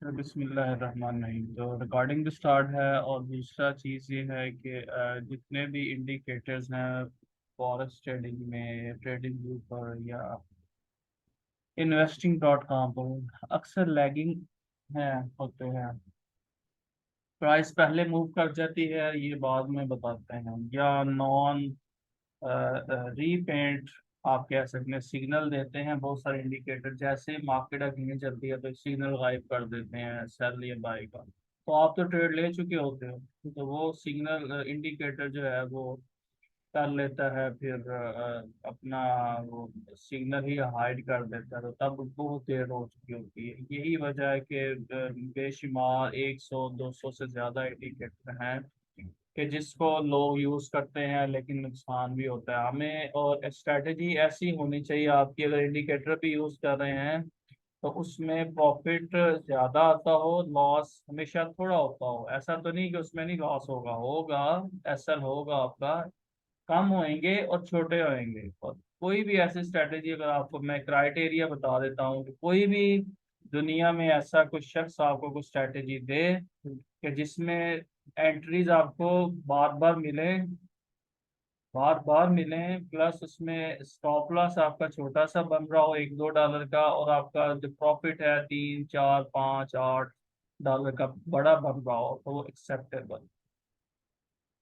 बिस्मिल्लाहिर्रहमानिर्रहीम। तो रिकॉर्डिंग भी स्टार्ट है। और दूसरा चीज़ ये है कि जितने भी इंडिकेटर्स हैं फॉरेक्स ट्रेडिंग में, ट्रेडिंग व्यू पर या इन्वेस्टिंग डॉट कॉम पर अक्सर लैगिंग हैं होते हैं। प्राइस पहले मूव कर जाती है, ये बाद में बताते हैं, या नॉन रीपेंट आप कह सकते हैं, सिग्नल देते हैं। बहुत सारे इंडिकेटर जैसे मार्केट अगेंस्ट चलती है तो सिग्नल गायब कर देते हैं सेल या बाय का। तो आप तो ट्रेड ले चुके होते हो, तो वो सिग्नल इंडिकेटर जो है वो कर लेता है, फिर अपना वो सिग्नल ही हाइड कर देता है। तो तब बहुत देर हो चुकी होती है। यही वजह है कि बेशुमार 100 200 से ज़्यादा इंडिकेटर हैं कि जिसको लोग यूज़ करते हैं, लेकिन नुकसान भी होता है हमें। और स्ट्रेटजी ऐसी होनी चाहिए आपकी, अगर इंडिकेटर भी यूज़ कर रहे हैं तो उसमें प्रॉफिट ज़्यादा आता हो, लॉस हमेशा थोड़ा होता हो। ऐसा तो नहीं कि उसमें नहीं लॉस होगा, होगा। ऐसा होगा आपका, कम होंगे और छोटे होंगे। और कोई भी ऐसी स्ट्रेटेजी, अगर आपको मैं क्राइटेरिया बता देता हूँ कि कोई भी दुनिया में ऐसा कुछ शख्स आपको कुछ स्ट्रेटेजी दे कि जिसमें एंट्रीज आपको बार बार मिले, बार बार मिले, प्लस उसमें स्टॉप लॉस आपका छोटा सा बन रहा हो $1 2 का, और आपका जो प्रॉफिट है 3 4 5 8 डॉलर का बड़ा बन रहा हो, तो वो एक्सेप्टेबल।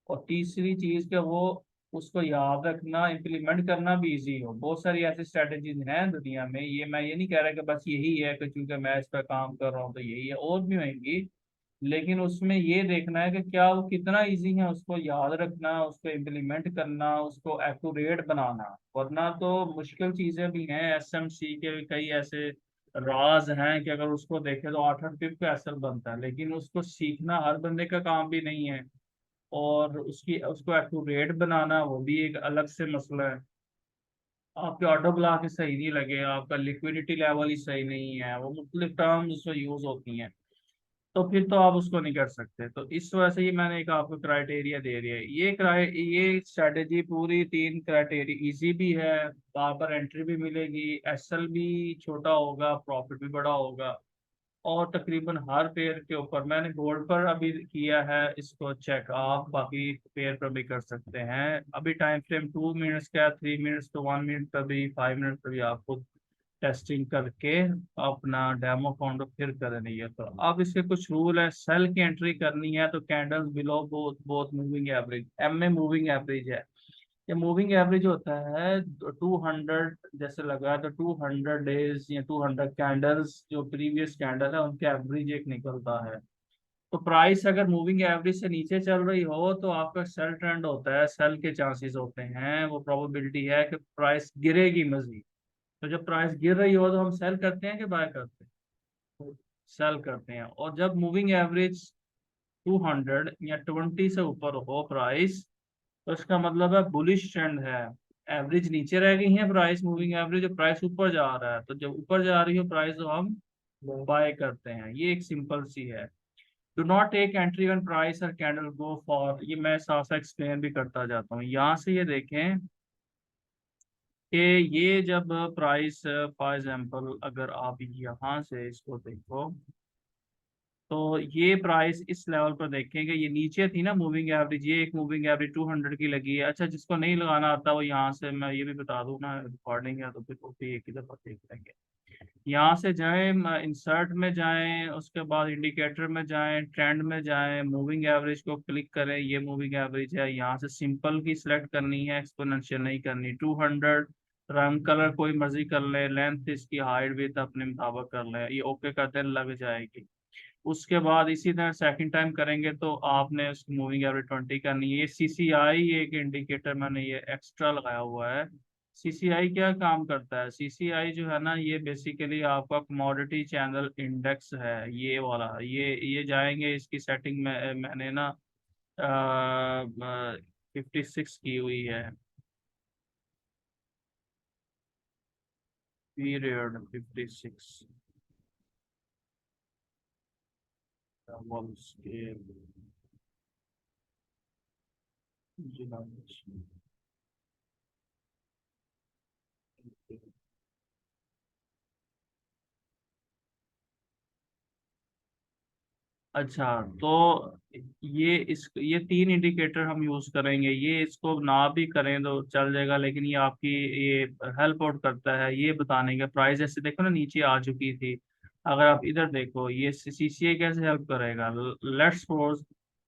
और तीसरी चीज कि वो उसको याद रखना, इम्प्लीमेंट करना भी इजी हो। बहुत सारी ऐसी स्ट्रेटेजीज हैं दुनिया में, ये मैं ये नहीं कह रहा कि बस यही है कि चूंकि मैं इस पर काम कर रहा हूँ तो यही है, और भी होंगी। लेकिन उसमें ये देखना है कि क्या वो कितना इजी है उसको याद रखना, उसको इम्प्लीमेंट करना, उसको एक्यूरेट बनाना। वरना तो मुश्किल चीजें भी हैं, एसएमसी के कई ऐसे राज हैं कि अगर उसको देखें तो 8 8 पिप का असर बनता है, लेकिन उसको सीखना हर बंदे का काम भी नहीं है। और उसकी उसको एक्यूरेट बनाना वो भी एक अलग से मसला है। आपके ऑटो ब्लॉक ही सही नहीं लगे, आपका लिक्विडिटी लेवल ही सही नहीं है, वो मुख्तलिफ टर्म्स उसमें यूज होती हैं, तो फिर तो आप उसको नहीं कर सकते। तो इस वजह से ये मैंने एक आपको क्राइटेरिया दे दिया है। ये स्ट्रेटेजी पूरी 3 क्राइटेरिया इजी भी है, बार बार एंट्री भी मिलेगी, एसएल भी छोटा होगा, प्रॉफिट भी बड़ा होगा। और तकरीबन हर पेयर के ऊपर, मैंने गोल्ड पर अभी किया है इसको चेक, आप बाकी पेयर पर भी कर सकते हैं। अभी टाइम फ्रेम 2 मिनट्स का, 3 मिनट्स तो 1 मिनट पर भी, 5 मिनट पर भी आपको टेस्टिंग करके अपना डेमो अकाउंट फिर करनी है। तो अब इसके कुछ रूल है। सेल की एंट्री करनी है तो candles below both both moving average, M में मूविंग एवरेज है। ये मूविंग एवरेज होता है 200, जैसे लगा है तो 200 डेज या 200 कैंडल्स, जो प्रीवियस कैंडल है उनके एवरेज एक निकलता है। तो प्राइस अगर मूविंग एवरेज से नीचे चल रही हो तो आपका सेल ट्रेंड होता है, सेल के चांसेस होते हैं, वो प्रोबेबिलिटी है कि प्राइस गिरेगी मजीद। तो जब प्राइस गिर रही हो तो हम सेल करते हैं कि बाय करते हैं? सेल करते हैं। और जब मूविंग एवरेज 200 या 20 से ऊपर हो प्राइस, तो इसका मतलब है बुलिश ट्रेंड है। एवरेज नीचे रह गई है प्राइस, मूविंग एवरेज, प्राइस ऊपर जा रहा है, तो जब ऊपर जा रही हो प्राइस तो हम बाय करते हैं। ये एक सिंपल सी है। Do not take entry one price और कैंडल गो फॉर, ये मैं साथ साथ एक्सप्लेन भी करता जाता हूँ। यहाँ से ये देखें कि ये जब प्राइस, फॉर एग्जांपल अगर आप यहाँ से इसको देखो, तो ये प्राइस इस लेवल पर देखेंगे, ये नीचे थी ना मूविंग एवरेज, ये एक मूविंग एवरेज 200 की लगी है। अच्छा, जिसको नहीं लगाना आता वो यहाँ से, मैं ये भी बता दूं ना, रिकॉर्डिंग है तो फिर वो भी एक ही दफा देख लेंगे। यहाँ से जाएं, इंसर्ट में जाएं, उसके बाद इंडिकेटर में जाएं, ट्रेंड में जाएं, मूविंग एवरेज को क्लिक करें, ये मूविंग एवरेज है। यहाँ से सिंपल की सिलेक्ट करनी है, एक्सपोनेंशियल नहीं करनी। 200, रंग कलर कोई मर्जी कर ले, लेंथ इसकी हाइट विड्थ अपने मुताबिक कर ले, ये ओके करते लग जाएगी। उसके बाद इसी तरह सेकंड टाइम करेंगे तो आपने उसकी मूविंग एवरेज 20 करनी है। ये सीसीआई एक इंडिकेटर मैंने ये एक्स्ट्रा लगाया हुआ है। सीसीआई क्या काम करता है? सीसीआई जो है ना, ये बेसिकली आपका कमोडिटी चैनल इंडेक्स है, ये वाला। ये जाएंगे इसकी सेटिंग में, मैंने ना 56 की हुई है, पीरियड 56 स्केल। अच्छा, तो ये तीन इंडिकेटर हम यूज करेंगे, ये इसको ना भी करें तो चल जाएगा, लेकिन ये आपकी ये हेल्प आउट करता है ये बताने का। प्राइस जैसे देखो ना नीचे आ चुकी थी, अगर आप इधर देखो ये सीसीए कैसे हेल्प करेगा। लेट्स सपोज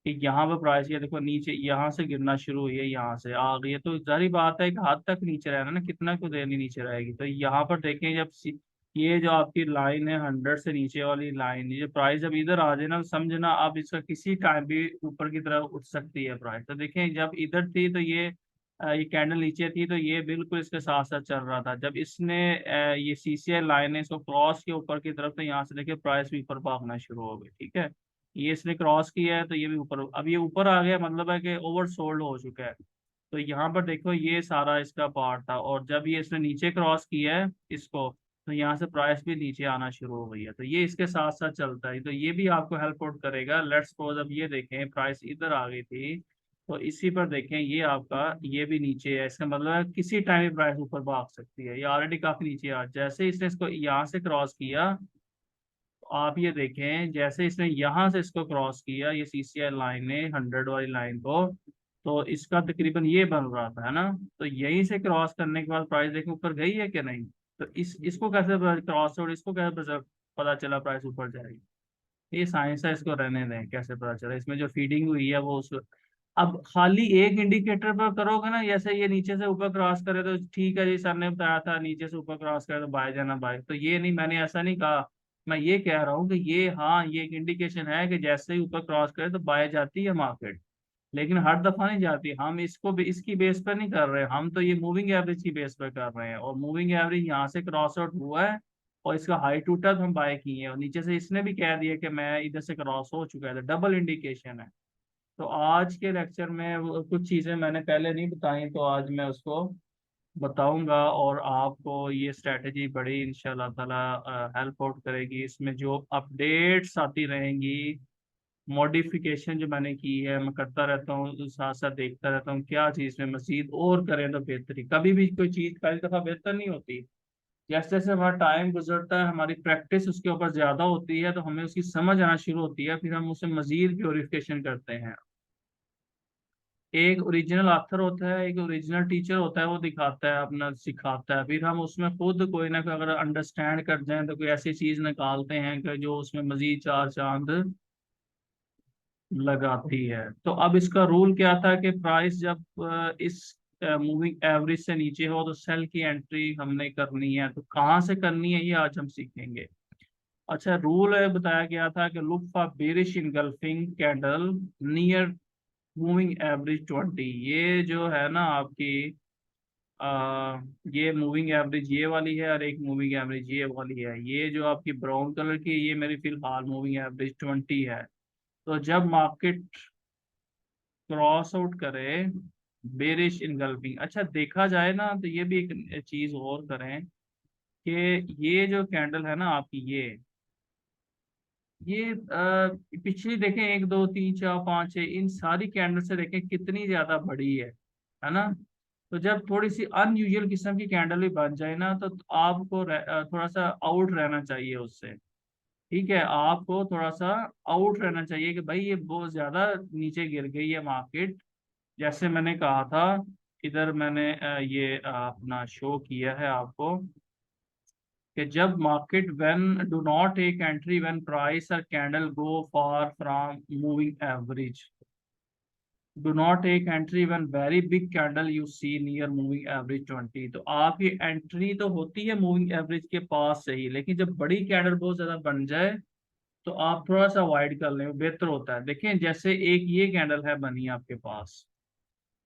कि यहाँ पे प्राइस ये देखो नीचे यहाँ से गिरना शुरू हुई है, यहाँ से आ गई है, तो जारी बात है कि हाथ तक नीचे रहना ना, कितना क्यों देर नहीं नीचे रहेगी। तो यहाँ पर देखें जब ये जो आपकी लाइन है 100 से नीचे वाली लाइन, ये प्राइस जब इधर आ जाए ना, तो समझना आप इसका किसी टाइम भी ऊपर की तरफ उठ सकती है प्राइस। तो देखें जब इधर थी तो ये कैंडल नीचे थी तो ये बिल्कुल इसके साथ साथ चल रहा था। जब इसने ये सीसीआई लाइन है इसको क्रॉस के ऊपर की तरफ, तो यहाँ से देखिए प्राइस भी ऊपर भागना शुरू हो गई। ठीक है, ये इसने क्रॉस किया है तो ये भी ऊपर, अब ये ऊपर आ गया मतलब है कि ओवर सोल्ड हो चुका है। तो यहाँ पर देखो ये सारा इसका पार्ट था, और जब ये इसने नीचे क्रॉस किया है इसको, तो यहाँ से प्राइस भी नीचे आना शुरू हो गई है। तो ये इसके साथ साथ चलता है, तो ये भी आपको हेल्प आउट करेगा। लेट्स सपोज अब ये देखें प्राइस इधर आ गई थी, तो इसी पर देखें ये आपका ये भी नीचे है, इसका मतलब है किसी टाइम प्राइस ऊपर भाग सकती है। ये ऑलरेडी काफी नीचे आ, जैसे ही इसने इसको यहाँ से क्रॉस किया, तो आप ये देखें जैसे इसने यहाँ से इसको क्रॉस किया ये सीसीआई लाइन ने 100 वाली लाइन को, तो इसका तकरीबन ये बन रहा था, है ना। तो यहीं से क्रॉस करने के बाद प्राइस देखें ऊपर गई है कि नहीं। तो इसको कैसे क्रॉस, और इसको कैसे पता चला प्राइस ऊपर जाएगी। ये साइंस है, इसको रहने दें, कैसे पता चला, इसमें जो फीडिंग हुई है वो उस। अब खाली एक इंडिकेटर पर करोगे ना, जैसे ये नीचे से ऊपर क्रॉस करे तो ठीक है जी, सर ने बताया था नीचे से ऊपर क्रॉस करे तो बाय जाना बाय, तो ये नहीं, मैंने ऐसा नहीं कहा। मैं ये कह रहा हूँ कि ये, हाँ, ये एक इंडिकेशन है कि जैसे ही ऊपर क्रॉस करे तो बाय जाती है मार्केट, लेकिन हर दफा नहीं जाती। हम इसको भी इसकी बेस पर नहीं कर रहे, हम तो ये मूविंग एवरेज की बेस पर कर रहे हैं, और मूविंग एवरेज यहाँ से क्रॉस आउट हुआ है और इसका हाई टूटा तो हम बाय किए हैं, और नीचे से इसने भी कह दिया कि मैं इधर से क्रॉस हो चुका है, तो डबल इंडिकेशन है। तो आज के लेक्चर में कुछ चीज़ें मैंने पहले नहीं बताई, तो आज मैं उसको बताऊंगा, और आपको ये स्ट्रेटजी बड़ी इंशाल्लाह ताला हेल्प आउट करेगी। इसमें जो अपडेट्स आती रहेंगी, मॉडिफिकेशन जो मैंने की है मैं करता रहता हूँ, साथ साथ देखता रहता हूँ क्या चीज़ में मजीद और करें तो बेहतरी। कभी भी कोई चीज़ पहली दफ़ा बेहतर नहीं होती, जैसे जैसे हमारा टाइम गुजरता है हमारी प्रैक्टिस उसके ऊपर ज़्यादा होती है, तो हमें उसकी समझ आना शुरू होती है, फिर हम उसे मजीद प्योरिफिकेशन करते हैं। एक ओरिजिनल ऑथर होता है, एक ओरिजिनल टीचर होता है, वो दिखाता है अपना सिखाता है, फिर हम उसमें खुद कोई ना कोई अगर अंडरस्टैंड कर जाए तो कोई ऐसी चीज निकालते हैं कि जो उसमें मजीद चार चांद लगाती है। तो अब इसका रूल क्या था कि प्राइस जब इस मूविंग एवरेज से नीचे हो तो सेल की एंट्री हमने करनी है, तो कहाँ से करनी है ये आज हम सीखेंगे। अच्छा, रूल बताया गया था कि look for bearish engulfing candle near moving average 20। ये जो है ना आपकी ये मूविंग एवरेज ये वाली है, और एक मूविंग एवरेज ये वाली है, ये जो आपकी ब्राउन कलर की ये मेरी फिलहाल मूविंग एवरेज 20 है। तो जब मार्केट क्रॉस आउट करे बेरिश इनगल्फिंग, अच्छा देखा जाए ना तो ये भी एक चीज और करें कि ये जो कैंडल है ना आपकी ये पिछली देखें 1 2 3 4 5 6, इन सारी कैंडल से देखें कितनी ज्यादा बड़ी है ना। तो जब थोड़ी सी अनयूजुअल किस्म की कैंडल भी बन जाए ना, तो आपको थोड़ा सा आउट रहना चाहिए उससे। ठीक है, आपको थोड़ा सा आउट रहना चाहिए कि भाई ये बहुत ज्यादा नीचे गिर गई है मार्केट। जैसे मैंने कहा था, इधर मैंने ये अपना शो किया है आपको कि जब market when do not take entry when price और candle go far from moving average, do not take entry when very big candle you see near moving average 20। तो आपकी एंट्री तो होती है मूविंग एवरेज के पास से ही, लेकिन जब बड़ी कैंडल बहुत ज्यादा बन जाए तो आप थोड़ा सा अवॉइड कर लें, बेहतर होता है। देखें जैसे एक ये कैंडल है बनी आपके पास,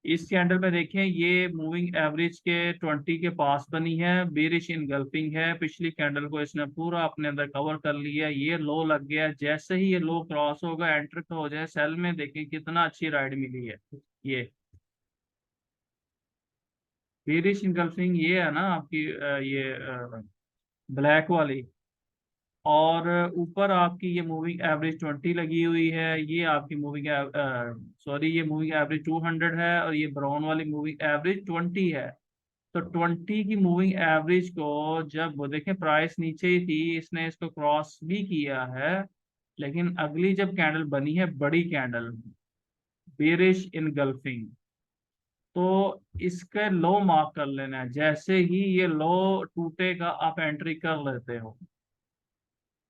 इस कैंडल में देखें ये मूविंग एवरेज के 20 के पास बनी है, बेरिश इनगल्फिंग है, पिछली कैंडल को इसने पूरा अपने अंदर कवर कर लिया, ये लो लग गया। जैसे ही ये लो क्रॉस होगा एंटर हो जाए सेल में, देखें कितना अच्छी राइड मिली है। ये बेरिश इनगल्फिंग ये है ना आपकी ये ब्लैक वाली, और ऊपर आपकी ये मूविंग एवरेज 20 लगी हुई है, ये आपकी मूविंग सॉरी ये मूविंग एवरेज 200 है, और ये ब्राउन वाली मूविंग एवरेज 20 है। तो 20 की मूविंग एवरेज को जब वो देखें प्राइस नीचे ही थी, इसने इसको क्रॉस भी किया है, लेकिन अगली जब कैंडल बनी है बड़ी कैंडल, बेरिश इनगल्फिंग, तो इसके लो मार्क कर लेना है। जैसे ही ये लो टूटेगा आप एंट्री कर लेते हो।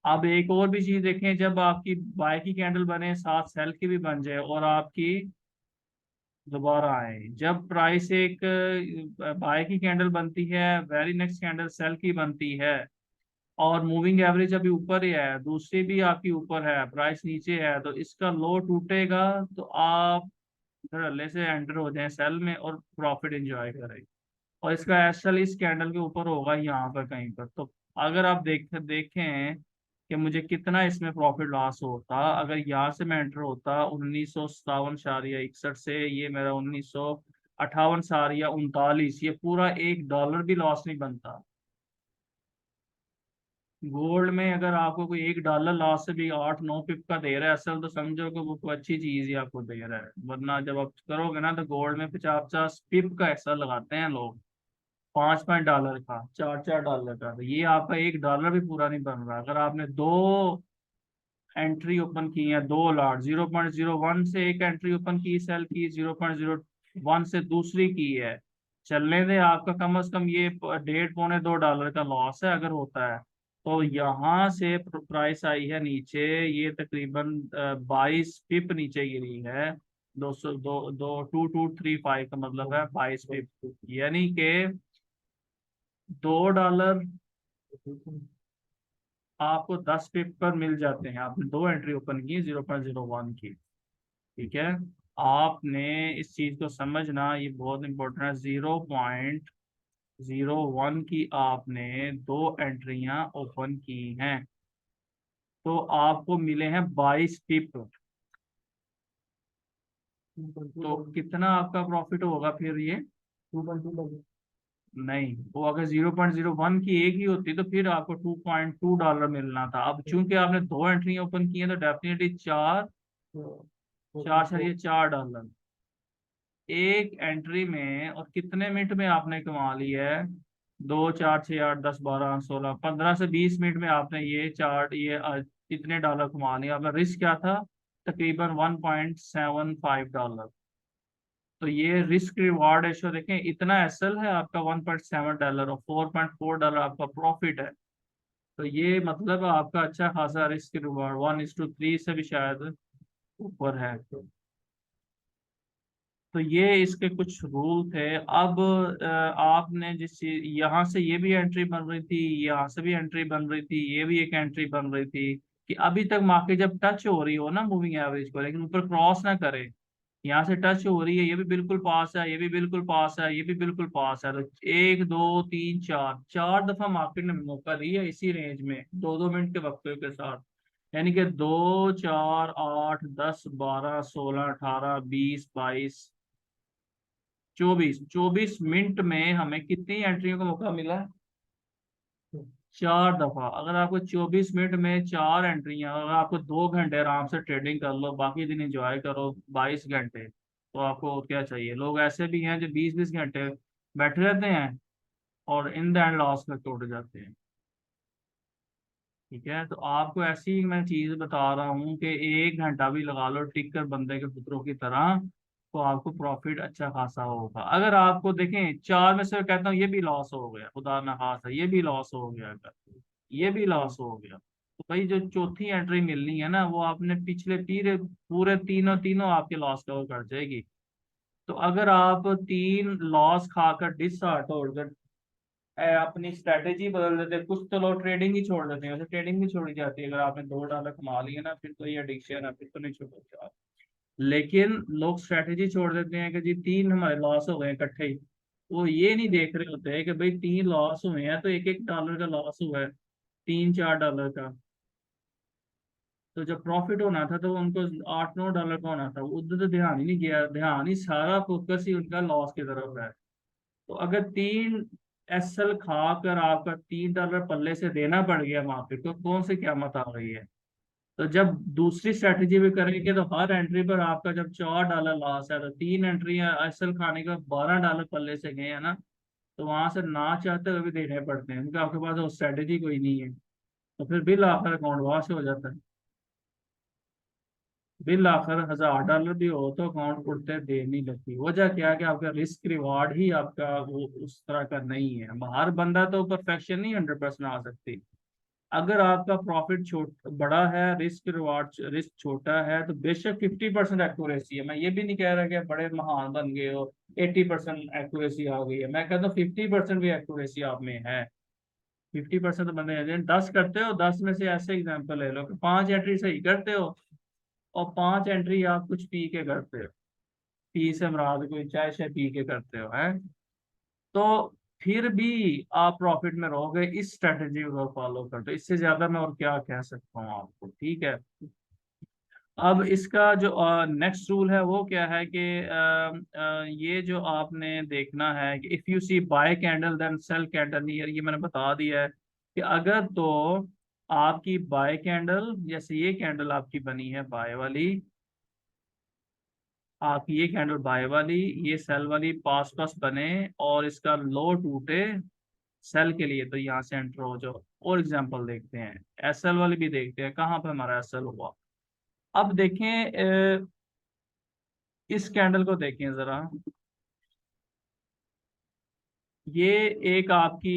अब एक और भी चीज देखें, जब आपकी बाय की कैंडल बने साथ सेल की भी बन जाए और आपकी दोबारा आए, जब प्राइस एक बाय की कैंडल बनती है, वेरी नेक्स्ट कैंडल सेल की बनती है, और मूविंग एवरेज अभी ऊपर ही है, दूसरी भी आपकी ऊपर है, प्राइस नीचे है, तो इसका लो टूटेगा तो आप धड़ल्ले से एंटर हो जाएं सेल में और प्रॉफिट एंजॉय करें। और इसका एसएल इस कैंडल के ऊपर होगा यहाँ पर कहीं पर। तो अगर आप देखें कि मुझे कितना इसमें प्रॉफिट लॉस होता, अगर यहाँ से मैं एंटर होता 1957.61 से, ये मेरा 1958.39, ये पूरा $1 भी लॉस नहीं बनता। गोल्ड में अगर आपको कोई $1 लॉस से भी 8-9 पिप का दे रहा है असल, तो समझो कि वो कोई अच्छी चीज ही आपको दे रहा है। वरना जब आप करोगे ना तो गोल्ड में 50-50 पिप का ऐसा लगाते हैं लोग, 5-5 डॉलर का, 4-4 डॉलर का। तो ये आपका $1 भी पूरा नहीं बन रहा। अगर आपने दो एंट्री ओपन की है, दो लॉट, 0.01 से एक एंट्री ओपन की, सेल की, 0.01 से दूसरी की है, चलने दे, आपका कम से कम ये 1.5-2 डॉलर का लॉस है अगर होता है। तो यहाँ से प्राइस आई है नीचे, ये तकरीबन 22 पिप नीचे गिरी है। 200 दो दो 2235 का मतलब है 22 पिप, यानी कि $2 आपको 10 पिप पर मिल जाते हैं। आपने दो एंट्री ओपन की 0.01 की, ठीक है। आपने इस चीज को समझना, ये बहुत इंपॉर्टेंट है। 0.01 की आपने दो एंट्रियां ओपन की हैं, तो आपको मिले हैं 22 पिप। तो कितना आपका प्रॉफिट होगा फिर ये? नहीं, वो अगर 0.01 की एक ही होती तो फिर आपको $2.2 मिलना था। अब चूंकि आपने दो एंट्री ओपन की है तो डेफिनेटली 4 एक एंट्री में। और कितने मिनट में आपने कमा ली है? 2, 4, 6, 8, 10, 12, 16, 15 से 20 मिनट में आपने इतने डॉलर कमा लिए। आपका रिस्क क्या था? तकरीबन $1.75। तो ये रिस्क रिवार्ड रेशो देखें, इतना एसएल है आपका $1.7 और $4.4 आपका प्रॉफिट है। तो ये मतलब आपका अच्छा खासा रिस्क रिवार्ड 1:3 से भी शायद ऊपर है। तो ये इसके कुछ रूल थे। अब आपने यहाँ से ये भी एंट्री बन रही थी, यहाँ से भी एंट्री बन रही थी, ये भी एक एंट्री बन रही थी, कि अभी तक मार्केट जब टच हो रही हो ना मूविंग एवरेज को, लेकिन ऊपर क्रॉस ना करे। यहाँ से टच हो रही है, ये भी बिल्कुल पास है, ये भी बिल्कुल पास है, ये भी बिल्कुल पास है, तो 1, 2, 3, 4 दफा मार्केट ने मौका दिया इसी रेंज में 2-2 मिनट के वक्फे के साथ। यानी कि 2, 4, 8, 10, 12, 16, 18, 20, 22, 24 मिनट में हमें कितनी एंट्रियों का मौका मिला? 4 दफा। अगर आपको 24 मिनट में 4 एंट्रियां, अगर आपको 2 घंटे आराम से ट्रेडिंग कर लो, बाकी दिन एंजॉय करो 22 घंटे, तो आपको और क्या चाहिए? लोग ऐसे भी हैं जो 20-20 घंटे बैठे रहते हैं और इन द एंड लॉस में टूट जाते हैं। ठीक है, तो आपको ऐसी ही मैं चीज बता रहा हूँ कि 1 घंटा भी लगा लो टिक कर बंदे के पुत्रों की तरह, तो आपको प्रॉफिट अच्छा खासा होगा। अगर आपको देखें चार में से कहता हूँ ये भी लॉस हो गया, खुदा न खासा ये भी लॉस हो गया, अगर ये भी लॉस हो गया, तो भाई जो चौथी एंट्री मिलनी है ना, वो आपने पिछले तीन पूरे तीनों तीनों आपके लॉस कवर कर जाएगी। तो अगर आप 3 लॉस खाकर डिसहार्ट होकर अपनी स्ट्रेटेजी बदल देते हैं, कुछ तो लोग ट्रेडिंग ही छोड़ देते हैं। वैसे ट्रेडिंग भी छोड़ी जाती है, अगर आपने $2 कमा लिए ना, फिर तो ये एडिक्शन है, फिर तो नहीं छोड़ोगे आप। लेकिन लोग स्ट्रेटेजी छोड़ देते हैं कि जी 3 हमारे लॉस हो गए इकट्ठे ही। वो ये नहीं देख रहे होते हैं कि भाई 3 लॉस हुए हैं तो $1-1 का लॉस हुआ है, $3-4 का। तो जब प्रॉफिट होना था तो उनको $8-9 का होना था, उधर तो ध्यान ही नहीं गया, ध्यान ही सारा फोकस ही उनका लॉस की तरफ है। तो अगर 3 एसएल खाकर आपका $3 पल्ले से देना पड़ गया मार्केट को, कौन सी क़यामत आ गई है? तो जब दूसरी स्ट्रेटेजी भी करेंगे तो हर एंट्री पर आपका जब $4 लॉस है, तो 3 एंट्री एसएल खाने का $12 पल्ले से गए हैं ना, तो वहां से ना चाहते हुए भी देने पड़ते हैं, क्योंकि आपके पास वो स्ट्रेटेजी कोई नहीं है। तो फिर बिल आखिर अकाउंट वहां से हो जाता है। बिल आखिर $1000 भी हो तो अकाउंट उठते देर नहीं लगती। वजह क्या है कि आपका रिस्क रिवार्ड ही आपका वो उस तरह का नहीं है। हर बंदा तो परफेक्शन नहीं 100% आ सकती। अगर आपका प्रॉफिट बड़ा है, रिस्क रिवार्ड रिस्क छोटा है, तो बेशक 50% एक्यूरेसी है। मैं ये भी नहीं कह रहा कि आप बड़े महान बन गए हो, 80% एक्यूरेसी आ गई है। मैं कहता हूँ 50% भी एक्यूरेसी आप में है। 50% तो बंदे हैं 10 करते हो, 10 में से ऐसे एग्जांपल ले लो कि 5 एंट्री सही करते हो और 5 एंट्री आप कुछ पी के करते हो। पी से मुराद कोई चाय शाय पी के करते हो है, तो फिर भी आप प्रॉफिट में रहोगे इस स्ट्रेटेजी को फॉलो करते हो। इससे ज्यादा मैं और क्या कह सकता हूँ आपको, ठीक है। अब इसका जो नेक्स्ट रूल है वो क्या है कि ये जो आपने देखना है कि if you see buy candle then sell candle near, ये मैंने बता दिया है कि अगर तो आपकी बाय कैंडल, जैसे ये कैंडल आपकी बनी है बाय वाली, आप ये कैंडल बाय वाली, ये सेल वाली पास पास बने और इसका लो टूटे सेल के लिए, तो यहाँ से एंटर हो जाओ। और एग्जांपल देखते हैं, एसएल वाली भी देखते हैं कहाँ पे हमारा एसएल हुआ। अब देखें इस कैंडल को देखें जरा। ये एक आपकी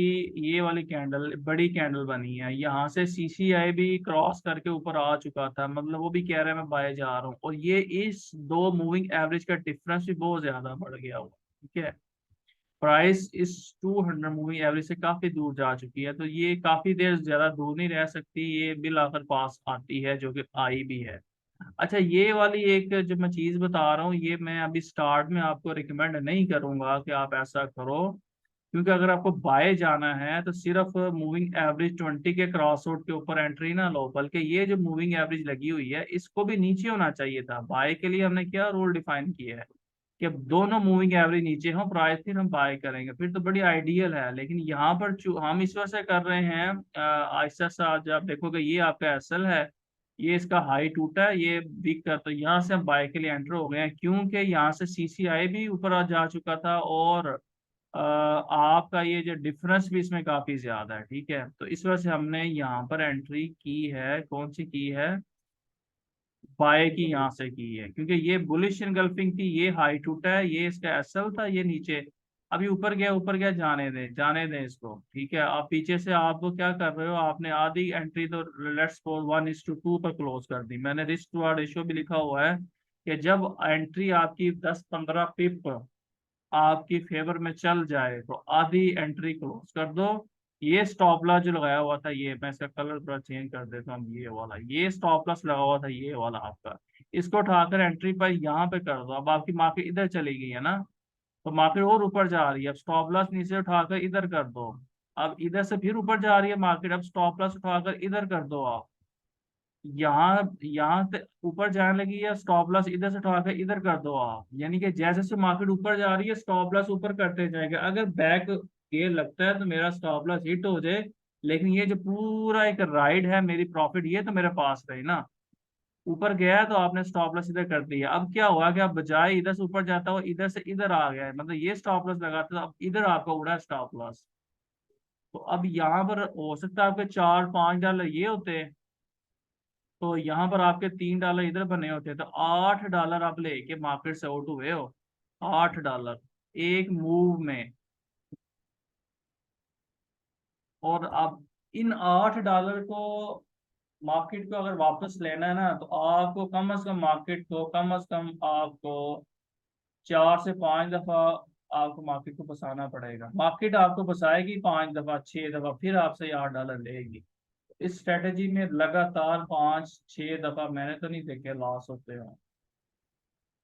ये वाली कैंडल बड़ी कैंडल बनी है, यहाँ से सीसीआई भी क्रॉस करके ऊपर आ चुका था, मतलब वो भी कह रहा है मैं बाय जा रहा हूँ, और ये इस दो मूविंग एवरेज का डिफरेंस भी बहुत ज्यादा बढ़ गया हुआ, ठीक है। प्राइस इस 200 मूविंग एवरेज से काफी दूर जा चुकी है, तो ये काफी देर ज्यादा दूर नहीं रह सकती, ये बिल आकर पास आती है, जो कि आई भी है। अच्छा, ये वाली एक जो मैं चीज बता रहा हूँ, ये मैं अभी स्टार्ट में आपको रिकमेंड नहीं करूंगा कि आप ऐसा करो, क्योंकि अगर आपको बाय जाना है तो सिर्फ मूविंग एवरेज 20 के क्रॉस आउट के ऊपर एंट्री ना लो, बल्कि ये जो मूविंग एवरेज लगी हुई है इसको भी नीचे होना चाहिए था। बाय के लिए हमने क्या रूल डिफाइन किया है कि अब दोनों मूविंग एवरेज नीचे हो प्राइस, फिर हम बाय करेंगे, फिर तो बड़ी आइडियल है। लेकिन यहाँ पर हम इस वजह से कर रहे हैं आहिस्ता सा, आज आप देखोगे ये आपका एसएल है, ये इसका हाई टूटा है, ये वीक कर, तो यहाँ से हम बाय के लिए एंटर हो गए हैं, क्योंकि यहाँ से सीसीआई भी ऊपर आ जा चुका था और आपका ये जो डिफरेंस भी इसमें काफी ज्यादा है, ठीक है। तो इस वजह से हमने यहाँ पर एंट्री की है, कौन सी की है, बाय की यहाँ से की है, क्योंकि ये बुलिश इनगल्फिंग थी, ये हाई टूटा है, ये इसका एसएल था, ये नीचे अभी ऊपर गया, ऊपर गया, जाने दें जाने दें इसको, ठीक है। आप पीछे से आप क्या कर रहे हो, आपने आधी एंट्री तो लेट्स सपोज 1:2 पर क्लोज कर दी, मैंने रिस्क टू रेशियो भी लिखा हुआ है कि जब एंट्री आपकी 10-15 पिप आपकी फेवर में चल जाए तो आधी एंट्री क्लोज कर दो। ये स्टॉप लॉस जो लगाया हुआ था, ये मैं इसका कलर थोड़ा चेंज कर देता हूँ, ये वाला ये स्टॉप लॉस लगा हुआ था, ये वाला आपका, इसको उठाकर एंट्री पर यहाँ पे कर दो। अब आपकी मार्केट इधर चली गई है ना, तो मार्केट और ऊपर जा रही है, अब स्टॉप लॉस नीचे उठाकर इधर कर दो। अब इधर से फिर ऊपर जा रही है मार्केट, अब स्टॉप लॉस उठाकर इधर कर दो आप। यहाँ यहाँ से ऊपर जाने लगी है, स्टॉप लॉस इधर से उठा के इधर कर दो आप, यानी कि जैसे जैसे मार्केट ऊपर जा रही है स्टॉप लॉस ऊपर करते जाएगा। अगर बैक ये लगता है तो मेरा स्टॉप लॉस हिट हो जाए, लेकिन ये जो पूरा एक राइड है मेरी प्रॉफिट, ये तो मेरे पास रही ना। ऊपर गया है तो आपने स्टॉप लॉस इधर कर दिया, अब क्या हुआ कि आप बजाय इधर से ऊपर जाता हो इधर से इधर आ गया है, मतलब ये स्टॉप लॉस लगाते तो अब इधर आपका उड़ा स्टॉप लॉस। तो अब यहाँ पर हो सकता है आपके $4-5 ये होते, तो यहाँ पर आपके $3 इधर बने होते, तो $8 आप लेके मार्केट से आउट हुए हो। $8 एक मूव में। और अब इन $8 को, मार्केट को अगर वापस लेना है ना, तो आपको कम से कम मार्केट को कम से कम आपको 4 से 5 दफा आपको मार्केट को फंसाना पड़ेगा। मार्केट आपको फंसाएगी 5 दफा 6 दफा, फिर आपसे ये $8 लेगी। इस स्ट्रेटेजी में लगातार 5-6 दफा मैंने तो नहीं देखे लॉस होते हैं।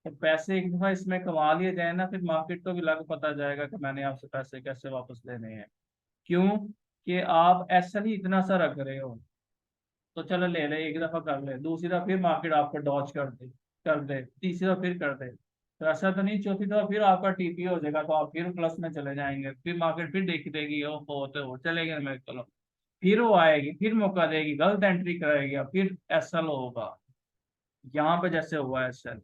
तो पैसे एक दफा इसमें कमा लिए जाए ना, फिर मार्केट को भी लग पता जाएगा कि मैंने आपसे पैसे कैसे वापस लेने हैं। क्यों कि आप ऐसा नहीं इतना सा रख रहे हो, तो चलो ले ले, एक दफा कर ले, दूसरी दफा फिर मार्केट आपको डॉज कर दे, तीसरी दफा फिर कर दे, तो ऐसा तो नहीं चौथी दफा फिर आपका टीपी हो जाएगा तो आप फिर प्लस में चले जाएंगे, फिर मार्केट फिर देख देगी ओ हो चले गए मेरे, चलो फिर वो आएगी, फिर मौका देगी, गलत एंट्री करेगी, फिर ऐसा होगा। यहाँ पे जैसे हुआ है,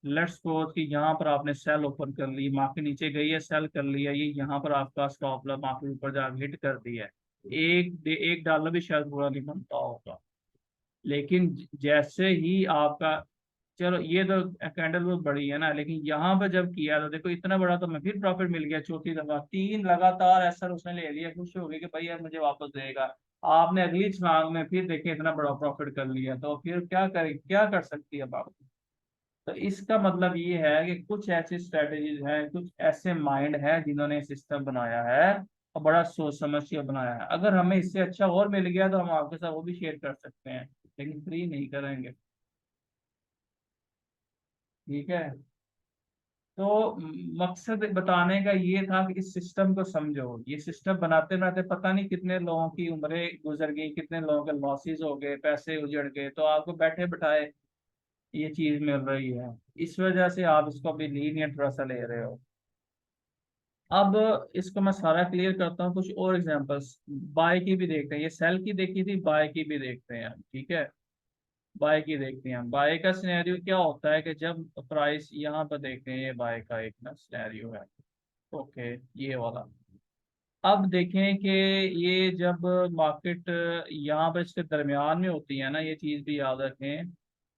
लेट्स सपोज कि यहाँ पर आपने सेल ओपन कर ली, मार्केट नीचे गई है, सेल कर लिया, ये यहाँ पर आपका स्टॉप लॉस मार्केट ऊपर जाकर हिट कर दिया है, $1 भी शायद पूरा नहीं बनता होगा। लेकिन जैसे ही आपका चलो ये तो कैंडल बहुत बड़ी है ना, लेकिन यहाँ पर जब किया तो देखो इतना बड़ा, तो मैं फिर प्रॉफिट मिल गया चौथी दफा, तीन लगातार ऐसा उसने ले लिया, खुश हो गई कि भाई यार मुझे वापस देगा। आपने अगली छलांग में फिर देखे इतना बड़ा प्रॉफिट कर लिया, तो फिर क्या करे, क्या कर सकती है आप। तो इसका मतलब ये है कि कुछ ऐसी स्ट्रेटेजीज हैं, कुछ ऐसे माइंड है जिन्होंने सिस्टम बनाया है और बड़ा सोच समझ के बनाया है। अगर हमें इससे अच्छा और मिल गया तो हम आपके साथ वो भी शेयर कर सकते हैं, लेकिन फ्री नहीं करेंगे। ठीक है। तो मकसद बताने का ये था कि इस सिस्टम को समझो, ये सिस्टम बनाते बनाते पता नहीं कितने लोगों की उम्रें गुजर गई, कितने लोगों के लॉसेस हो गए, पैसे उजड़ गए, तो आपको बैठे बैठाए ये चीज मिल रही है। इस वजह से आप इसको अभी लीनियर थोड़ा सा ले रहे हो। अब इसको मैं सारा क्लियर करता हूँ, कुछ और एग्जांपल्स बाय की भी देखते हैं, ये सेल की देखी थी, बाय की भी देखते हैं, ठीक है। बाय की देखते हैं, बाय का सिनेरियो क्या होता है कि जब प्राइस यहाँ पर देखते हैं, ये बाय का एक ना सिनेरियो है। ओके, ये वाला। अब देखें कि ये जब मार्केट यहाँ पर इसके दरमियान में होती है ना, ये चीज़ भी याद रखें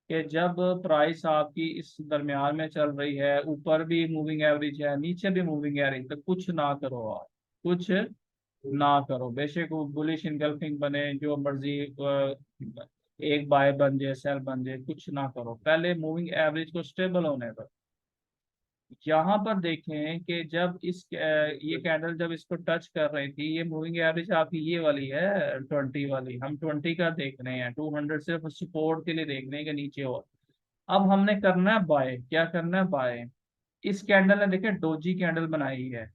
कि जब प्राइस आपकी इस दरमियान में चल रही है, ऊपर भी मूविंग एवरेज है, नीचे भी मूविंग एवरेज, तो कुछ ना करो आप, कुछ ना करो। बेशक वो बुलिश इनगल्फिंग बने, जो मर्जी एक बाय बन जाए, सेल बन जाए, कुछ ना करो, पहले मूविंग एवरेज को स्टेबल होने दो। यहाँ पर देखें कि जब ये कैंडल जब इसको टच कर रही थी, ये मूविंग एवरेज आपकी ये वाली है 20 वाली, हम 20 का देख रहे हैं, 200 सिर्फ सपोर्ट के लिए देख रहे हैं कि नीचे हो। अब हमने करना है बाय, क्या करना है बाय। इस कैंडल ने देखे डोजी कैंडल बनाई है,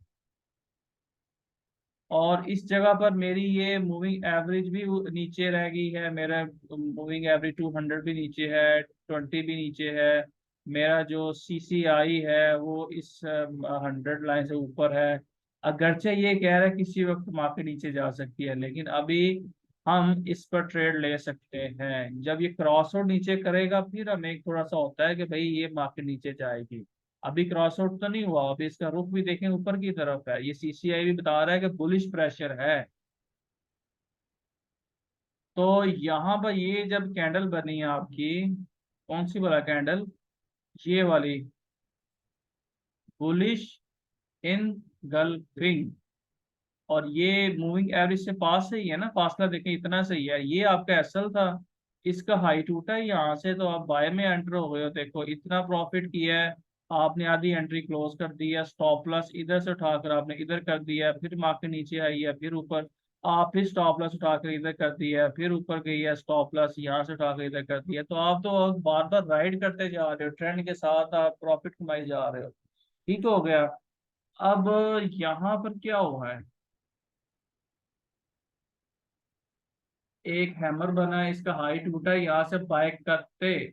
और इस जगह पर मेरी ये मूविंग एवरेज भी नीचे रह गई है, मेरा मूविंग एवरेज 200 भी नीचे है, 20 भी नीचे है, मेरा जो CCI है वो इस 100 लाइन से ऊपर है। अगरचे ये कह रहा है किसी वक्त मार्केट नीचे जा सकती है, लेकिन अभी हम इस पर ट्रेड ले सकते हैं। जब ये क्रॉस ओवर नीचे करेगा फिर हमें एक थोड़ा सा होता है कि भाई ये मार्केट नीचे जाएगी। अभी क्रॉस आउट तो नहीं हुआ, अभी इसका रुख भी देखें ऊपर की तरफ है, ये CCI भी बता रहा है कि बुलिश प्रेशर है। तो यहाँ पर ये जब कैंडल बनी है आपकी, कौन सी वाला कैंडल, ये वाली बुलिश इन गल्फिंग, और ये मूविंग एवरेज से पास से ही है ना, फासला देखें इतना सही है, ये आपका एसएल था, इसका हाई टूटा है यहाँ से, तो आप बाय में एंटर हो गए हो, देखो इतना प्रॉफिट किया है। आपने आधी एंट्री क्लोज कर दी है, स्टॉप लॉस इधर से उठाकर आपने इधर कर दिया है, फिर मार्केट नीचे आई है, फिर ऊपर आप फिर स्टॉप लॉस उठाकर इधर कर दिया है, फिर ऊपर गई है, स्टॉप लॉस यहाँ से उठाकर इधर कर दिया, तो आप तो बार बार राइड करते जा रहे हो, ट्रेंड के साथ आप प्रॉफिट कमाई जा रहे हो। ठीक हो गया। अब यहाँ पर क्या हुआ है, एक हैमर बना है, इसका हाई टूटा है, यहाँ से बाय करते,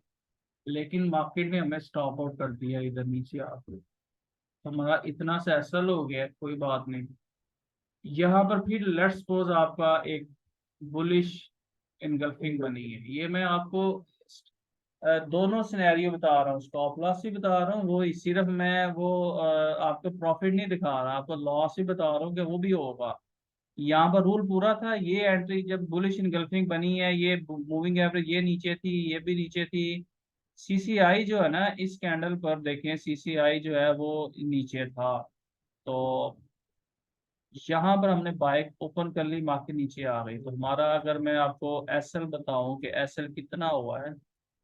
लेकिन मार्केट ने हमें स्टॉप आउट कर दिया इधर नीचे आके, तो हमारा इतना सा एसल हो गया, कोई बात नहीं। यहाँ पर फिर लेट्स सपोज आपका एक बुलिश इनगल्फिंग बनी है, ये मैं आपको दोनों सिनेरियो बता रहा हूँ, स्टॉप लॉस भी बता रहा हूँ, वो सिर्फ मैं वो आपको प्रॉफिट नहीं दिखा रहा, आपको लॉस भी बता रहा हूँ कि वो भी होगा। यहाँ पर रूल पूरा था, ये एंट्री जब बुलिश इनगल्फिंग बनी है, ये मूविंग एवरेज ये नीचे थी, ये भी नीचे थी। CCI जो है ना, इस कैंडल पर देखें, CCI जो है वो नीचे था, तो यहाँ पर हमने बाइक ओपन कर ली, मार्केट नीचे आ गई, तो हमारा अगर मैं आपको एसएल बताऊं कि एसएल कितना हुआ है,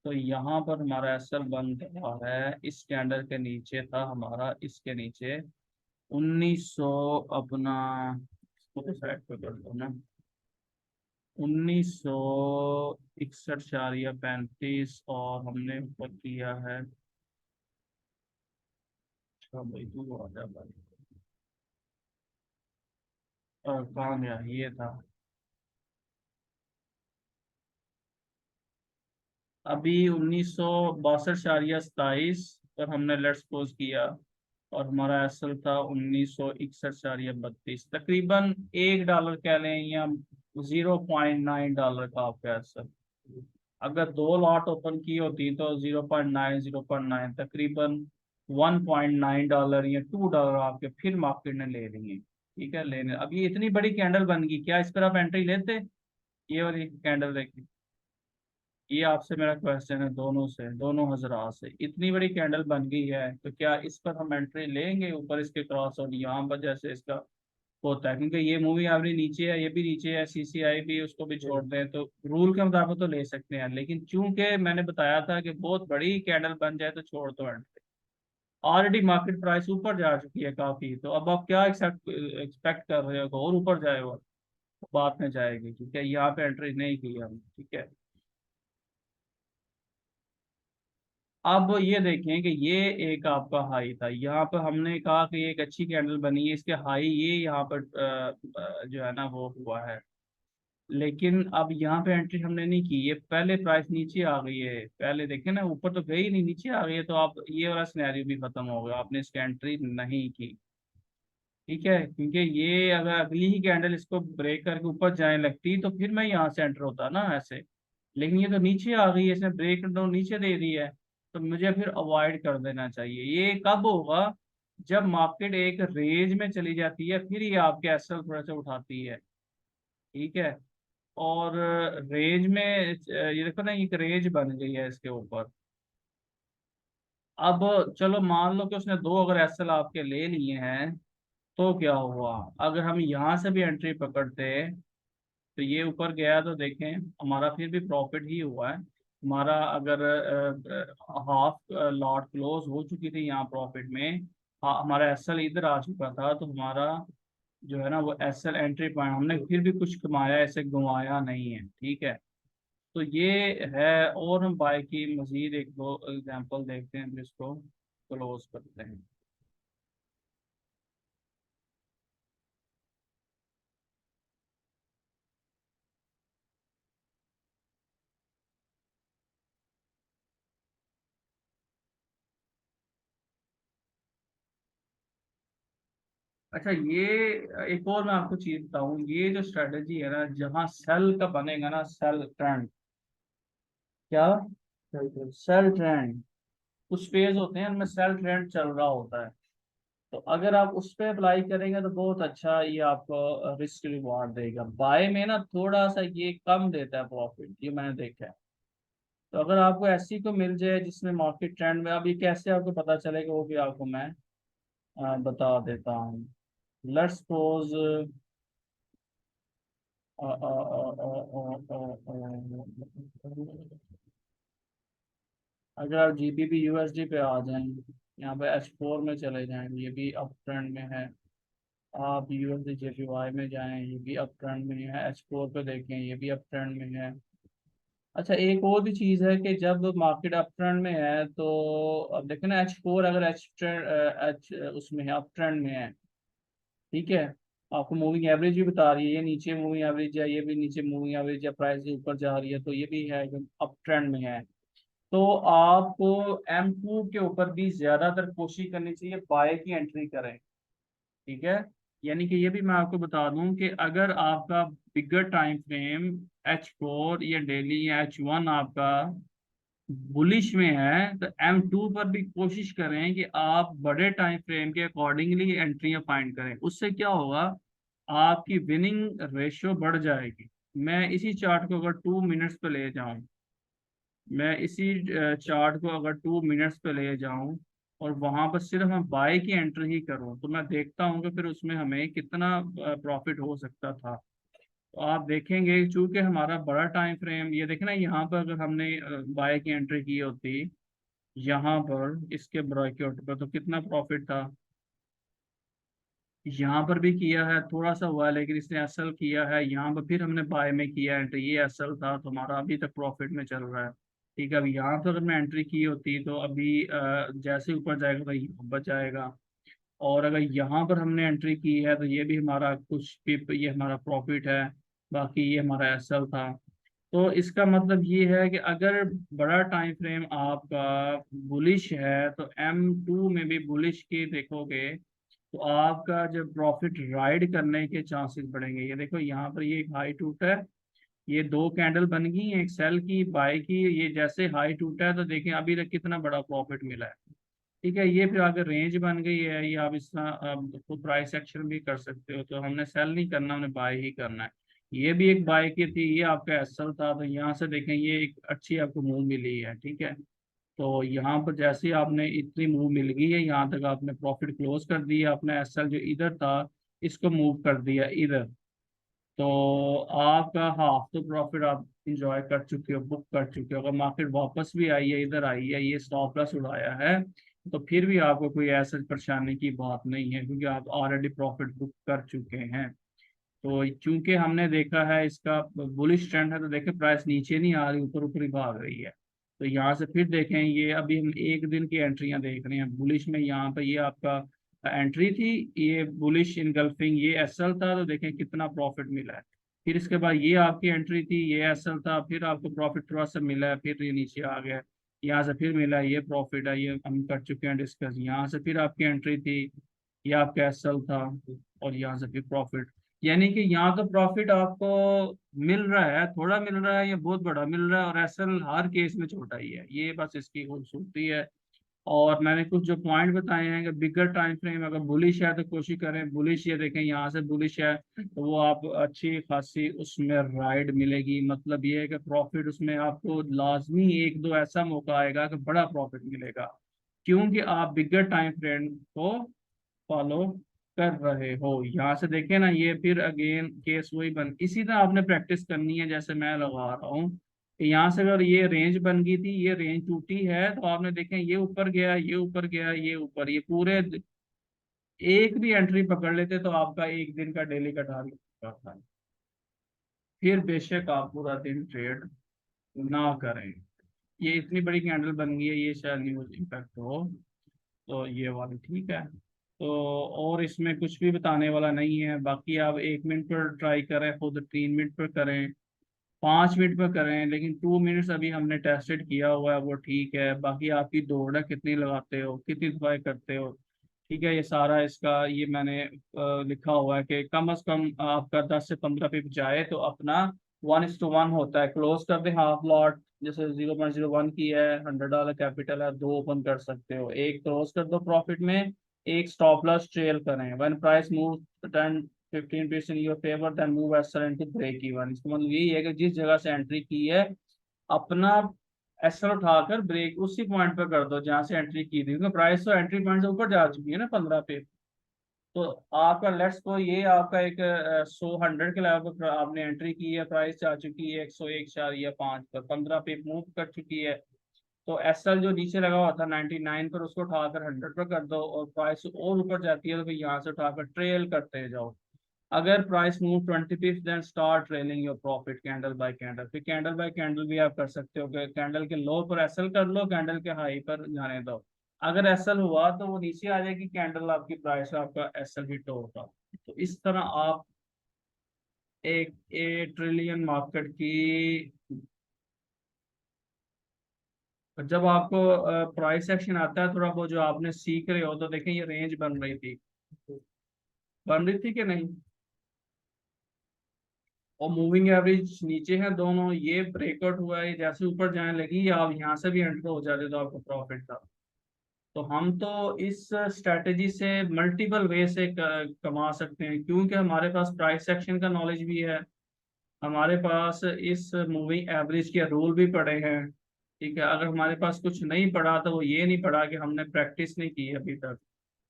तो यहाँ पर हमारा एसएल बन रहा है, इस कैंडल के नीचे था हमारा, इसके नीचे 1900 अपना, साइड पे कर दो ना, 1961.35, और हमने ऊपर किया है, अच्छा भाई तू आ जा भाई, और कहाँ गया, ये था। अभी 1962.27 पर हमने लेट्स पोज किया, और हमारा एसल था 1961.32, तकरीबन $1 कह लें, या $0.9 का आपका एसल। अगर दो लॉट ओपन की होती तो 0.9 0.9 तकरीबन $1.9 या $2 आपके फिर मार्केट ने ले लिए। ठीक है, लेने अब ये इतनी बड़ी कैंडल बन गई, क्या इस पर आप एंट्री लेते, ये वाली कैंडल देखिए, ये आपसे मेरा क्वेश्चन है, दोनों से, दोनों हजरात से, इतनी बड़ी कैंडल बन गई है तो क्या इस पर हम एंट्री लेंगे ऊपर इसके क्रॉस, और यहाँ पर जैसे इसका होता है, क्योंकि ये मूविंग एवरेज नीचे है, ये भी नीचे है, सीसीआई भी, उसको भी छोड़ दें तो रूल के मुताबिक तो ले सकते हैं, लेकिन चूंकि मैंने बताया था कि बहुत बड़ी कैंडल बन जाए तो छोड़ दो एंट्री। ऑलरेडी मार्केट प्राइस ऊपर जा चुकी है काफी, तो अब आप क्या एक्सपेक्ट कर रहे हो कि और ऊपर जाए, और बात में जाएगी, ठीक है, यहाँ पे एंट्री नहीं की हम, ठीक है। अब ये देखें कि ये एक आपका हाई था, यहाँ पर हमने कहा कि ये एक अच्छी कैंडल बनी है, इसके हाई ये यहाँ पर जो है ना वो हुआ है, लेकिन अब यहाँ पे एंट्री हमने नहीं की, ये पहले प्राइस नीचे आ गई है, पहले देखें ना, ऊपर तो गई नहीं, नीचे आ गई है, तो आप ये वाला सिनेरियो भी खत्म हो गया, आपने इसकी एंट्री नहीं की, ठीक है, क्योंकि ये अगर अगली ही कैंडल इसको ब्रेक करके ऊपर जाने लगती तो फिर मैं यहाँ से एंटर होता ना ऐसे, लेकिन ये तो नीचे आ गई है, इसने ब्रेक डाउन नीचे दे दी है, तो मुझे फिर अवॉइड कर देना चाहिए। ये कब होगा, जब मार्केट एक रेंज में चली जाती है, फिर ये आपके एसएल थोड़ा सा उठाती है, ठीक है। और रेंज में ये देखो ना, एक रेंज बन गई है इसके ऊपर। अब चलो मान लो कि उसने दो अगर एसएल आपके ले लिए हैं, तो क्या हुआ, अगर हम यहाँ से भी एंट्री पकड़ते तो ये ऊपर गया तो देखें हमारा फिर भी प्रॉफिट ही हुआ है, हमारा अगर हाफ लॉट क्लोज हो चुकी थी यहाँ प्रॉफिट में, हमारा एसएल इधर आ चुका था, तो हमारा जो है ना वो एसएल एंट्री पॉइंट, हमने फिर भी कुछ कमाया, ऐसे गंवाया नहीं है, ठीक है। तो ये है, और हम बाय की मजीद एक दो एग्जांपल देखते हैं जिसको क्लोज करते हैं। अच्छा, ये एक और मैं आपको चीज बताऊं, ये जो स्ट्रेटेजी है ना, जहाँ सेल का बनेगा ना, सेल ट्रेंड, क्या, सेल ट्रेंड, कुछ फेज होते हैं उनमें सेल ट्रेंड चल रहा होता है, तो अगर आप उस पर अप्लाई करेंगे तो बहुत अच्छा ये आपको रिस्क रिवॉर्ड देगा। बाय में ना थोड़ा सा ये कम देता है प्रॉफिट, ये मैंने देखा है। तो अगर आपको ऐसी को मिल जाए जिसमें मार्केट ट्रेंड में, अब ये कैसे आपको पता चलेगा वो भी आपको मैं बता देता हूँ। लेट्स सपोज अगर आप जीबीपी यूएसडी पे आ जाएं, यहाँ पे H4 में चले जाएं, ये भी अप ट्रेंड में है। आप यूएसडी जेपीवाई में जाएं, ये भी अप ट्रेंड में है। H4 पे देखें, ये भी अप ट्रेंड में है। अच्छा, एक और भी चीज़ है कि जब मार्केट अप ट्रेंड में है तो अब देखें ना, H4 अगर एच ट्रेंड एच उसमें है, अप ट्रेंड में है, ठीक है, आपको मूविंग एवरेज भी बता रही है, ये नीचे मूविंग एवरेज है, ये भी नीचे मूविंग एवरेज है, प्राइस ऊपर जा रही है, तो ये भी है अप ट्रेंड में है। तो आपको M2 के ऊपर भी ज्यादातर कोशिश करनी चाहिए बाय की एंट्री करें, ठीक है। यानी कि ये भी मैं आपको बता दूं कि अगर आपका बिगर टाइम फ्रेम H4 या डेली या H1 आपका बुलिश में है, तो M2 पर भी कोशिश करें कि आप बड़े टाइम फ्रेम के अकॉर्डिंगली एंट्रियां फाइंड करें, उससे क्या होगा, आपकी विनिंग रेशियो बढ़ जाएगी। मैं इसी चार्ट को अगर 2 मिनट्स पे ले जाऊं, मैं इसी चार्ट को अगर 2 मिनट्स पे ले जाऊं और वहां पर सिर्फ मैं बाय की एंट्री ही करूं, तो मैं देखता हूं कि फिर उसमें हमें कितना प्रॉफिट हो सकता था। तो आप देखेंगे चूंकि हमारा बड़ा टाइम फ्रेम, ये देखना, यहाँ पर अगर हमने बाय की एंट्री की होती यहाँ पर इसके ब्रैकेट पर, तो कितना प्रॉफिट था, यहाँ पर भी किया है, थोड़ा सा हुआ है, लेकिन इसने असल किया है, यहाँ पर फिर हमने बाय में किया एंट्री, ये असल था, तो हमारा अभी तक प्रॉफिट में चल रहा है, ठीक है। अब यहाँ पर अगर मैं एंट्री की होती तो अभी जैसे ऊपर जाएगा तो ये बच जाएगा, और अगर यहाँ पर हमने एंट्री की है तो ये भी हमारा कुछ पिप, ये हमारा प्रॉफिट है, बाकी ये हमारा एसल था। तो इसका मतलब ये है कि अगर बड़ा टाइम फ्रेम आपका बुलिश है तो M2 में भी बुलिश की देखोगे, तो आपका जब प्रॉफिट राइड करने के चांसेस बढ़ेंगे। ये देखो यहाँ पर ये एक हाई टूटा है, ये दो कैंडल बन गई, एक सेल की बाय की, ये जैसे हाई टूटा है तो देखें अभी तक कितना बड़ा प्रॉफिट मिला है, ठीक है। ये फिर आगे रेंज बन गई है, ये आप इस तरह खुद प्राइस एक्शन भी कर सकते हो, तो हमने सेल नहीं करना, हमने बाय ही करना है। ये भी एक बाय की थी, ये आपका एसएल था, तो यहाँ से देखें ये एक अच्छी आपको मूव मिली है, ठीक है। तो यहाँ पर जैसे ही आपने इतनी मूव मिल गई है, यहाँ तक आपने प्रॉफिट क्लोज कर दिया, आपने एसएल जो इधर था इसको मूव कर दिया इधर, तो आपका हाफ तो प्रॉफिट आप इंजॉय कर चुके हो, बुक कर चुके हो। अगर मार्केट वापस भी आई है, इधर आई है, ये स्टॉप लॉस उड़ाया है, तो फिर भी आपको कोई ऐसा परेशानी की बात नहीं है, क्योंकि आप ऑलरेडी प्रॉफिट बुक कर चुके हैं। तो चूंकि हमने देखा है इसका बुलिश ट्रेंड है, तो देखें प्राइस नीचे नहीं आ रही, ऊपर ऊपर ही भाग रही है। तो यहाँ से फिर देखें, ये अभी हम एक दिन की एंट्रियां देख रहे हैं बुलिश में। यहाँ पे ये आपका एंट्री थी, ये बुलिश इनगल्फिंग, ये एसएल था, तो देखें कितना प्रॉफिट मिला है। फिर इसके बाद ये आपकी एंट्री थी, ये एसएल था, फिर आपको प्रॉफिट थोड़ा सा मिला है, फिर ये नीचे आ गया, यहाँ से फिर मिला, ये प्रॉफिट है, ये हम कर चुके हैं डिस्कस। यहाँ से फिर आपकी एंट्री थी, ये आपका एसएल था, और यहाँ से फिर प्रॉफिट। यानी कि यहाँ तो प्रॉफिट आपको मिल रहा है, थोड़ा मिल रहा है या बहुत बड़ा मिल रहा है, और एसएल हर केस में छोटा ही है, ये बस इसकी खूबसूरती है। और मैंने कुछ जो पॉइंट बताए हैं कि बिगर टाइम फ्रेम अगर बुलिश है तो कोशिश करें बुलिश, ये देखें यहाँ से बुलिश है, तो वो आप अच्छी खासी उसमें राइड मिलेगी। मतलब ये है कि प्रॉफिट उसमें आपको लाजमी एक दो ऐसा मौका आएगा कि बड़ा प्रॉफिट मिलेगा, क्योंकि आप बिगर टाइम फ्रेम को फॉलो कर रहे हो। यहाँ से देखें ना, ये फिर अगेन केस वही बन, इसी तरह आपने प्रैक्टिस करनी है जैसे मैं लगा रहा हूँ कि यहाँ से अगर ये रेंज बन गई थी, ये रेंज टूटी है, तो आपने देखें ये ऊपर गया, ये ऊपर गया, ये ऊपर, ये पूरे एक भी एंट्री पकड़ लेते तो आपका एक दिन का डेली का टारगेट था। फिर बेशक आप पूरा दिन ट्रेड ना करें। ये इतनी बड़ी कैंडल बन गई है, ये शायद न्यूज इम्पैक्ट हो, तो ये वाली ठीक है। तो और इसमें कुछ भी बताने वाला नहीं है। बाकी आप 1 मिनट पर ट्राई करें, खुद 3 मिनट पर करें, 5 मिनट पर करें, लेकिन 2 मिनट्स अभी हमने टेस्टेड किया हुआ है, वो ठीक है। बाकी आपकी दौड़ है, कितनी लगाते हो, कितनी दफाएं करते हो, ठीक है। ये सारा इसका ये मैंने लिखा हुआ है कि कम से कम आपका 10 से 15 पिप जाए तो अपना 1:1 होता है, क्लोज कर दे हाफ लॉट। जैसे 0.01 की है, $100 कैपिटल है, दो ओपन कर सकते हो, एक क्लोज कर दो प्रॉफिट में, एक स्टॉप लॉस ट्रेल करें। When price move 10-15 pips in your favour then move S to break even. इसका मतलब यही है कि जिस जगह से एंट्री की है, अपना एसएल उठाकर ब्रेक उसी पॉइंट पर कर दो जहां से एंट्री की थी, क्योंकि प्राइस तो एंट्री पॉइंट से ऊपर जा चुकी है ना 15 पे। तो आपका लेट्स को ये आपका एक 100 के लेवल पर आपने एंट्री की है, प्राइस जा चुकी है 101.5 पर, 15 पे मूव कर चुकी है। तो एसएल जो नीचे लगा हुआ था 99 पर, उसको उठाकर 100 पर कर दो, और प्राइस और ऊपर जाती है तो फिर यहाँ से उठाकर ट्रेल करते जाओ। अगर price move 20 pips then start trailing your profit candle by candle. फिर कैंडल बाय कैंडल भी आप कर सकते हो कि कैंडल के लो पर एसएल कर लो, कैंडल के हाई पर जाने दो। अगर एसएल हुआ तो वो नीचे आ जाएगी कैंडल, आपकी प्राइस आपका एसएल हिट होगा। तो इस तरह आप एक 8 ट्रिलियन मार्केट की, जब आपको प्राइस एक्शन आता है थोड़ा बहुत जो आपने सीख रहे हो, तो देखें ये रेंज बन रही थी कि नहीं, और मूविंग एवरेज नीचे है दोनों, ये ब्रेकआउट हुआ है, जैसे ऊपर जाने लगी आप यहाँ से भी एंटर हो जाते तो आपको प्रॉफिट था। तो हम तो इस स्ट्रेटेजी से मल्टीपल वे से कमा सकते हैं, क्योंकि हमारे पास प्राइस एक्शन का नॉलेज भी है, हमारे पास इस मूविंग एवरेज के रूल भी पढ़े हैं, ठीक है। अगर हमारे पास कुछ नहीं पढ़ा तो वो ये नहीं पढ़ा कि हमने प्रैक्टिस नहीं की अभी तक।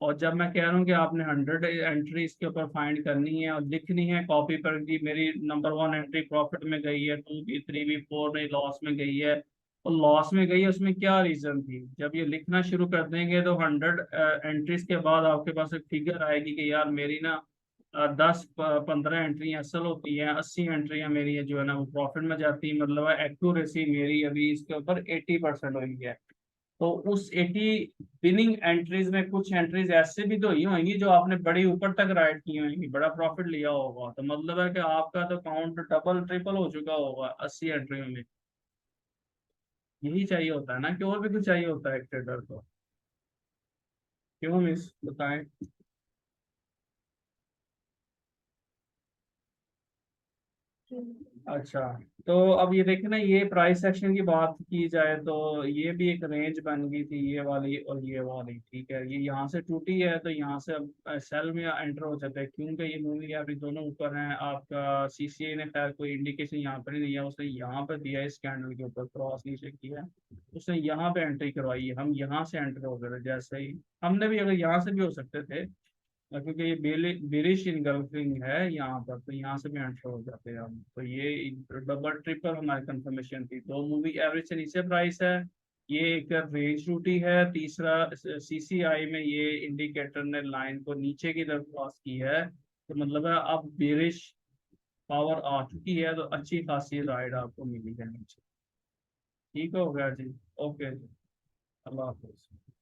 और जब मैं कह रहा हूँ कि आपने 100 एंट्री इसके ऊपर फाइंड करनी है और लिखनी है कॉपी पर कि मेरी नंबर 1 एंट्री प्रॉफिट में गई है, 2 भी 3 भी 4 में लॉस में गई है, और लॉस में गई है उसमें क्या रीजन थी। जब ये लिखना शुरू कर देंगे तो 100 एंट्रीज के बाद आपके पास एक फिगर आएगी कि यार मेरी ना 10-15 एंट्री असल होती है, 80 एंट्रियां मेरी है जो है ना वो प्रॉफिट में जाती है, मतलब एक्यूरेसी मेरी अभी इसके ऊपर 80% हुई है। तो उस 80 विनिंग एंट्रीज में कुछ एंट्रीज ऐसे भी तो ही होंगी जो आपने बड़ी ऊपर तक राइड की होंगी, बड़ा प्रॉफिट लिया होगा, तो मतलब है कि आपका तो काउंट डबल ट्रिपल हो चुका होगा 80 एंट्रियों में। यही चाहिए होता है ना, कि और भी कुछ चाहिए होता है एक ट्रेडर को। क्यों मिस, बताएं। अच्छा, तो अब ये देखे ना, ये प्राइस सेक्शन की बात की जाए तो ये भी एक रेंज बन गई थी, ये वाली और ये वाली, ठीक है। ये यहाँ से टूटी है तो यहाँ से अब सेल में एंटर हो जाता है, क्योंकि ये मूवी है अभी दोनों ऊपर हैं। आपका सीसीए ने खैर कोई इंडिकेशन यहाँ पर नहीं दिया, उसने यहाँ पर दिया है स्कैनर के ऊपर, क्रॉस नीचे किया है, उसने यहाँ पे एंट्री करवाई है। हम यहाँ से एंटर हो गए थे जैसे ही, हमने भी अगर यहाँ से भी हो सकते थे, क्योंकि ये बेरिश इनगल्फिंग है यहाँ पर, तो यहाँ से भी एंटर हो जाते हैं हम। तो ये डबल ट्रिपल हमारी कंफर्मेशन थी। दो मूवी एवरेज से नीचे प्राइस है, ये एक रेंज टूटी है, तीसरा सीसीआई में ये इंडिकेटर ने लाइन को नीचे की तरफ क्रॉस की है, तो मतलब है अब बेरिश पावर आ चुकी है, तो अच्छी खासी राइड आपको मिली है नीचे। ठीक हो गया जी। ओके जी, अल्लाह हाफिज।